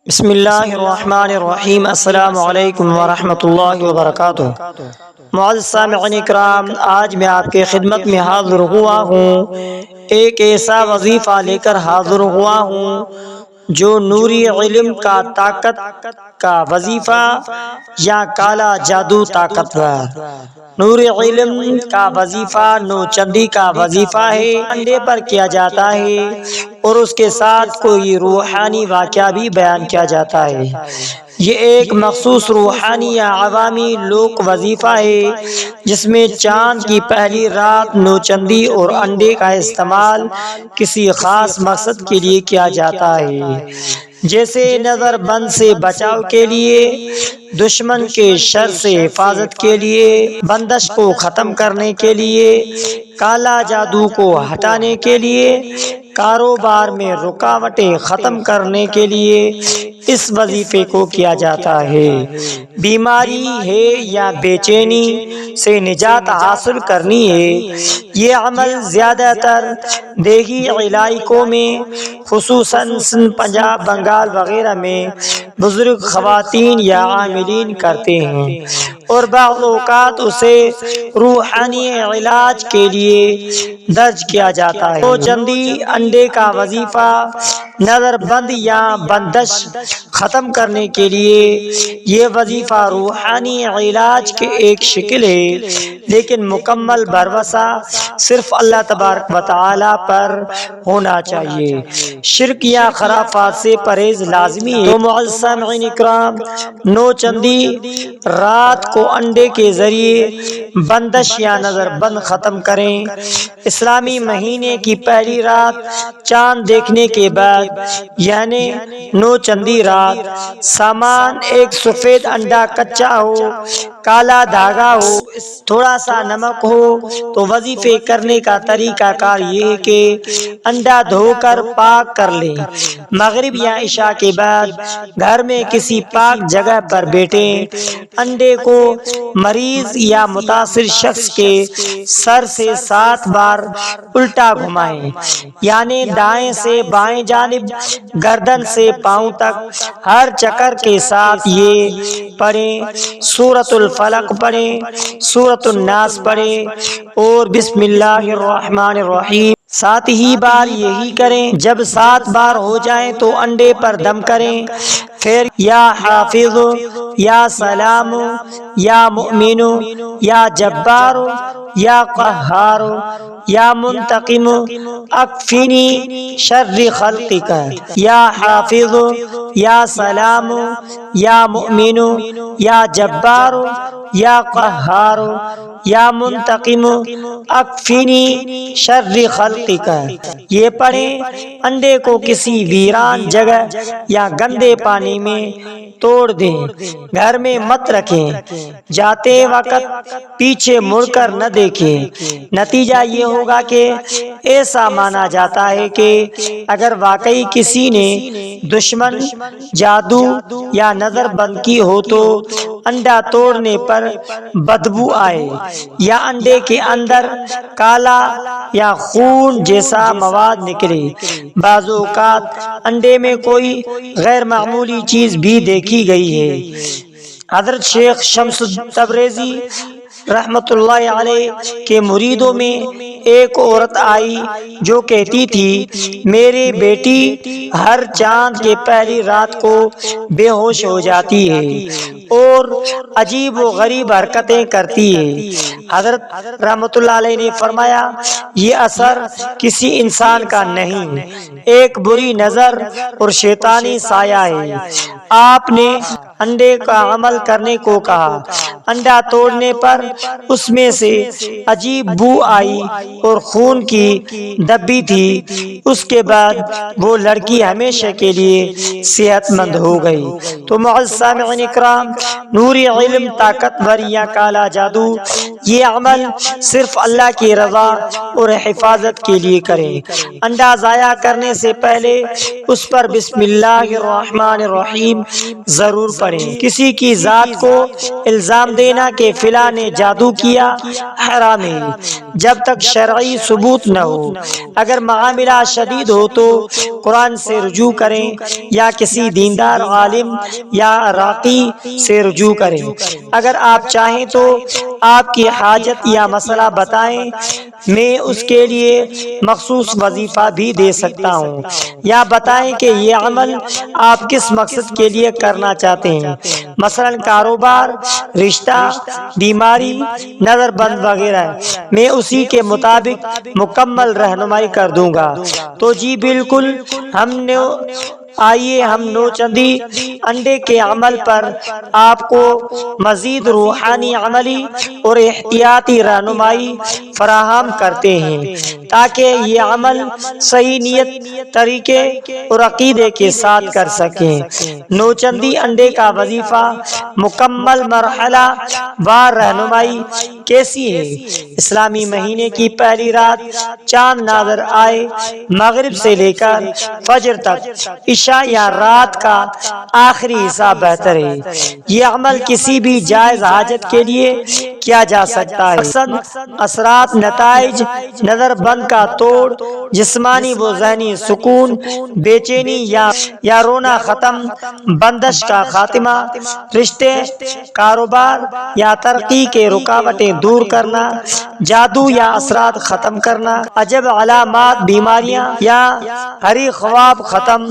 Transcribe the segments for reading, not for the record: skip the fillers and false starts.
بسم اللہ الرحمن الرحیم۔ السلام علیکم ورحمۃ اللہ وبرکاتہ۔ معزز سامعین اکرام، آج میں آپ کے خدمت میں حاضر ہوا ہوں، ایک ایسا وظیفہ لے کر حاضر ہوا ہوں جو نوری علم کا طاقت کا وظیفہ یا کالا جادو طاقتور۔ نور علم کا وظیفہ نوچندی کا وظیفہ ہے، انڈے پر کیا جاتا ہے اور اس کے ساتھ کوئی روحانی واقعہ بھی بیان کیا جاتا ہے۔ یہ ایک مخصوص روحانی یا عوامی لوک وظیفہ ہے جس میں چاند کی پہلی رات نوچندی اور انڈے کا استعمال کسی خاص مقصد کے لیے کیا جاتا ہے، جیسے نظر بند سے بچاؤ کے لیے، دشمن کے شر سے حفاظت کے لیے، بندش کو ختم کرنے کے لیے، کالا جادو کو ہٹانے کے لیے، کاروبار میں رکاوٹیں ختم کرنے کے لیے اس وظیفے کو کیا جاتا ہے۔ بیماری ہے یا بے چینی سے نجات حاصل کرنی ہے، یہ عمل زیادہ تر دیہی علاقوں میں، خصوصاً سندھ، پنجاب، بنگال وغیرہ میں بزرگ خواتین یا عاملین کرتے ہیں، اور بعض اوقات اسے روحانی علاج کے لیے درج کیا جاتا ہے۔ نوچندی انڈے کا وظیفہ نظر بند یا بندش ختم کرنے کے لیے، یہ وظیفہ روحانی علاج کی ایک شکل ہے، لیکن مکمل بھروسہ صرف اللہ تبارک و تعالی پر ہونا چاہیے۔ شرک یا خرافات سے پرہیز لازمی ہے۔ تو معزز سامعین اکرام، نوچندی رات کو انڈے کے ذریعے بندش یا نظر بند ختم کریں۔ اسلامی مہینے کی پہلی رات چاند دیکھنے کے بعد، یعنی نوچندی رات، سامان ایک سفید انڈا کچا ہو، کالا دھاگا ہو، تھوڑا سا نمک ہو تو وظیفے کرنے کا طریقہ کار یہ ہے کہ انڈا دھو کر پاک کر لیں۔ مغرب یا عشاء کے بعد گھر میں کسی پاک جگہ پر بیٹھیں، انڈے کو مریض یا متاثر شخص کے سر سے 7 بار الٹا گھمائیں، یعنی دائیں سے بائیں جانب، گردن سے پاؤں تک۔ ہر چکر کے ساتھ یہ پڑھیں، سورۃ الفلق پڑھیں، سورۃ الناس پڑھیں اور بسم اللہ الرحمن الرحیم 7 ہی بار یہی کریں۔ جب 7 بار ہو جائیں تو انڈے پر دم کریں، پھر یا حافظ، یا سلام، یا مؤمن، یا جبار، یا قہار، یا منتقم، اکفینی شر خلقک، یا حافظ، یا سلام، یا مؤمن، یا جبار، یا قہار، یا منتقم، اکفینی شر خلقک۔ یہ پڑھیں، انڈے کو کسی ویران جگہ یا گندے پانی میں توڑ دیں، گھر میں مت رکھیں، جاتے وقت پیچھے مڑ کر نہ دیکھیں۔ نتیجہ یہ ہوگا کہ ایسا مانا جاتا ہے کہ اگر واقعی کسی نے دشمن، جادو یا نظر بند کی ہو تو انڈا توڑنے پر بدبو آئے، یا انڈے کے اندر کالا یا خون جیسا مواد نکلے۔ بعض اوقات انڈے میں کوئی غیر معمولی چیز بھی دیکھی گئی ہے۔ حضرت شیخ شمس تبریزی رحمت اللہ علیہ کے مریدوں میں ایک عورت آئی جو کہتی تھی، میری بیٹی ہر چاند کے پہلی رات کو بے ہوش ہو جاتی ہے اور عجیب و غریب حرکتیں کرتی ہے۔ حضرت رحمت اللہ علیہ نے فرمایا، یہ اثر کسی انسان کا نہیں، ایک بری نظر اور شیطانی سایہ ہے۔ آپ نے انڈے کا عمل کرنے کو کہا۔ انڈا توڑنے پر اس میں سے عجیب بو آئی اور خون کی دبی تھی۔ اس کے بعد وہ لڑکی ہمیشہ کے لیے صحت مند ہو گئی۔ تو معزز سامعین اکرام، نوری علم، طاقتور یا کالا جادو، یہ عمل صرف اللہ کی رضا اور حفاظت کے لیے کریں۔ انڈا ضائع کرنے سے پہلے اس پر بسم اللہ الرحمن الرحیم ضرور پڑھیں۔ کسی کی ذات کو الزام دینا کہ فلاں نے جادو کیا حرام ہے جب تک شرعی ثبوت نہ ہو۔ اگر معاملہ شدید ہو تو قرآن سے رجوع کریں یا کسی دیندار عالم یا راقی سے رجوع کریں۔ اگر آپ چاہیں تو آپ کی حاجت یا مسئلہ بتائیں، میں اس کے لیے مخصوص وظیفہ بھی دے سکتا ہوں، یا بتائیں کہ یہ عمل آپ کس مقصد کے لیے کرنا چاہتے ہیں، مثلا کاروبار، رشتہ، بیماری، نظر بند وغیرہ، میں اسی کے مطابق مکمل رہنمائی کر دوں گا۔ تو جی بالکل، آئیے ہم نوچندی انڈے کے عمل پر آپ کو مزید روحانی عملی اور احتیاطی رہنمائی فراہم کرتے ہیں تاکہ یہ عمل صحیح نیت، طریقے اور عقیدے کے ساتھ کر سکیں۔ نوچندی انڈے کا وظیفہ مکمل مرحلہ وار رہنمائی کیسی ہے؟ اسلامی مہینے کی پہلی رات چاند نظر آئے، مغرب سے لے کر فجر تک، عشاء یا رات کا آخری حصہ بہتر ہے۔ یہ عمل کسی بھی جائز حاجت کے لیے کیا جا سکتا ہے۔ اثرات، نتائج: نظر بند کا توڑ، جسمانی و ذہنی سکون، بے چینی یا رونا ختم، بندش کا خاتمہ، رشتے، کاروبار یا ترقی کے رکاوٹیں دور کرنا، جادو یا اثرات ختم کرنا، عجب علامات، بیماریاں یا ہری خواب ختم،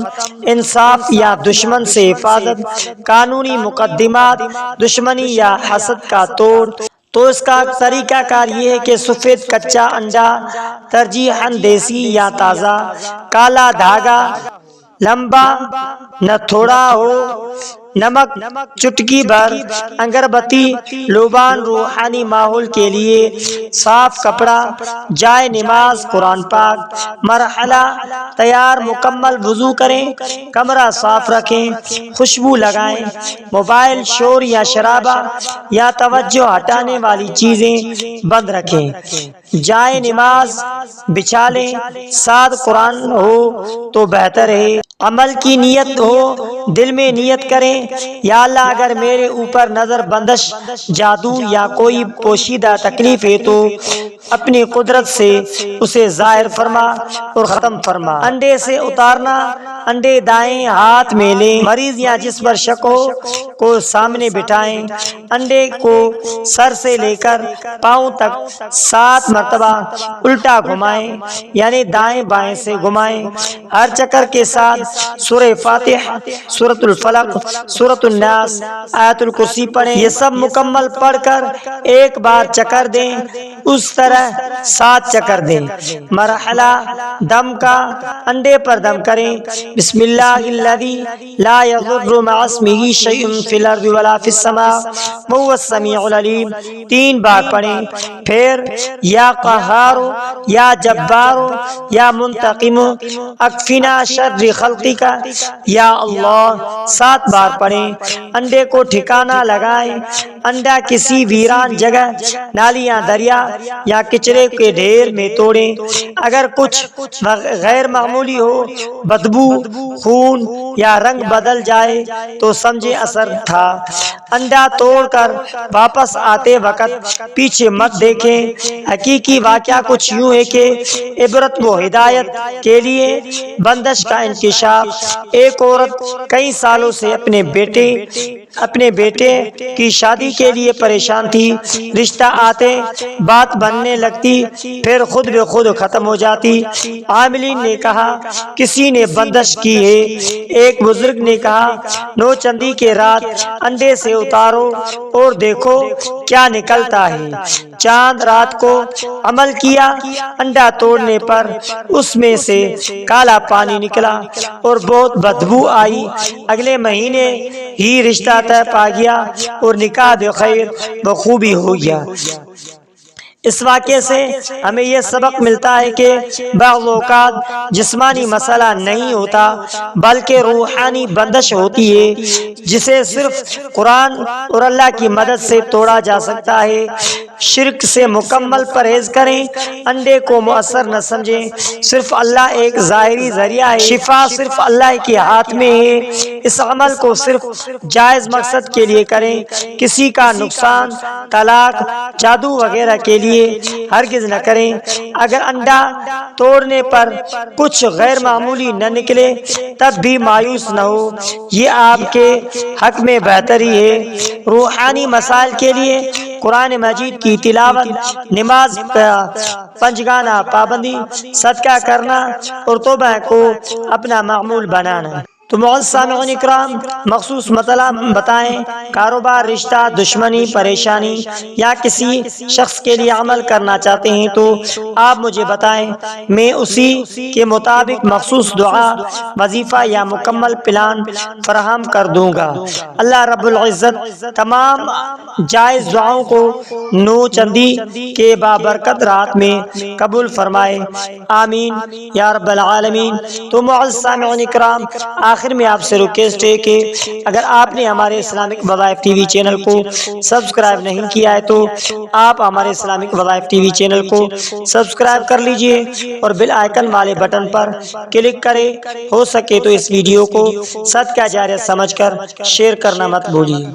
انصاف یا دشمن سے حفاظت، قانونی مقدمات، دشمنی یا حسد کا توڑ۔ تو اس کا طریقہ کار یہ ہے کہ سفید کچا انڈا، ترجیحاً دیسی یا تازہ، کالا دھاگا، لمبا نہ تھوڑا ہو، نمک چٹکی بھر، اگربتی، لوبان روحانی ماحول کے لیے، صاف کپڑا، جائے نماز، قرآن پاک۔ مرحلہ تیار مکمل: وضو کریں، کمرہ صاف رکھیں، خوشبو لگائیں، موبائل، شور یا شرابہ یا توجہ ہٹانے والی چیزیں بند رکھیں، جائے نماز بچھا لیں، ساتھ قرآن ہو تو بہتر ہے۔ عمل کی نیت ہو، دل میں نیت کریں، یا اللہ اگر میرے اوپر نظر بندش، جادو یا کوئی پوشیدہ تکلیف ہے تو اپنی قدرت سے اسے ظاہر فرما اور ختم فرما۔ انڈے سے اتارنا: انڈے دائیں ہاتھ میں لیں، مریض یا جس پر شک ہو کو سامنے بٹھائیں، انڈے کو سر سے لے کر پاؤں تک 7 مرتبہ الٹا گھمائیں، یعنی دائیں بائیں سے گھمائیں۔ ہر چکر کے ساتھ سورہ فاتحہ، سورۃ الفلق، سورۃ الناس، آیت الکرسی پڑھیں۔ یہ سب مکمل پڑھ کر ایک بار چکر دیں، اس طرح 7 چکر دیں۔ مرحلہ دم کا: انڈے پر دم کریں، بسم اللہ الذی لا یضر مع اسمہ شیء فی الارض ولا فی السماء وہو السمیع العلیم 3 بار پڑھیں۔ پھر یا قہار یا جبار یا منتقم اکفنا شر خلقک یا اللہ 7 بار پڑھیں۔ انڈے کو ٹھکانہ لگائیں، انڈا کسی ویران جگہ، نالیاں، دریا یا کچرے کے ڈھیر میں توڑیں۔ اگر کچھ غیر معمولی ہو، بدبو، خون یا رنگ بدل جائے تو سمجھے اثر تھا۔ انڈا توڑ کر واپس آتے وقت پیچھے مت دیکھیں۔ حقیقی واقعہ کچھ یوں ہے کہ عبرت و ہدایت کے لیے بندش کا انکشاف: ایک عورت کئی سالوں سے اپنے بیٹے کی شادی کے لیے پریشان تھی۔ رشتہ آتے بات بننے لگتی، پھر خود بے خود ختم ہو جاتی۔ عاملین نے کہا کسی نے بندش کی ہے۔ ایک بزرگ نے کہا نوچندی کے رات انڈے سے اتارو اور دیکھو کیا نکلتا ہے۔ چاند رات کو عمل کیا، انڈا توڑنے پر اس میں سے کالا پانی نکلا اور بہت بدبو آئی۔ اگلے مہینے ہی رشتہ طے پا گیا اور نکاح بخیر بخوبی ہو گیا۔ اس واقعے سے ہمیں یہ سبق ملتا ہے کہ بعض اوقات جسمانی مسئلہ نہیں ہوتا بلکہ روحانی بندش ہوتی ہے، جسے صرف قرآن اور اللہ کی مدد سے توڑا جا سکتا ہے۔ شرک سے مکمل پرہیز کریں، انڈے کو مؤثر نہ سمجھیں، صرف اللہ ایک ظاہری ذریعہ ہے، شفا صرف اللہ کے ہاتھ میں ہے۔ اس عمل کو صرف جائز مقصد کے لیے کریں، کسی کا نقصان، طلاق، جادو وغیرہ کے لیے ہرگز نہ کریں۔ اگر انڈا توڑنے پر کچھ غیر معمولی نہ نکلے تب بھی مایوس نہ ہو، یہ آپ کے حق میں بہتری ہے۔ روحانی مسائل کے لیے قرآن مجید کی تلاوت، نماز، پنجگانہ پابندی، صدقہ کرنا اور توبہ کو اپنا معمول بنانا۔ تو معزز سامعین اکرام، مخصوص مطلب بتائیں، کاروبار، رشتہ، دشمنی، پریشانی یا کسی شخص کے لیے عمل کرنا چاہتے ہیں تو آپ مجھے بتائیں، میں اسی کے مطابق مخصوص دعا، وظیفہ یا مکمل پلان فراہم کر دوں گا۔ اللہ رب العزت تمام جائز دعاؤں کو نو چندی کے بابرکت رات میں قبول فرمائے، آمین یا رب العالمین۔ تو معزز سامعین اکرام، آخر میں آپ سے ریکویسٹ ہے کہ اگر آپ نے ہمارے اسلامک وظائف ٹی وی چینل کو سبسکرائب نہیں کیا ہے تو آپ ہمارے اسلامک وظائف ٹی وی چینل کو سبسکرائب کر لیجئے اور بیل آئیکن والے بٹن پر کلک کریں۔ ہو سکے تو اس ویڈیو کو صدقہ جاریہ سمجھ کر شیئر کرنا مت بھولیے۔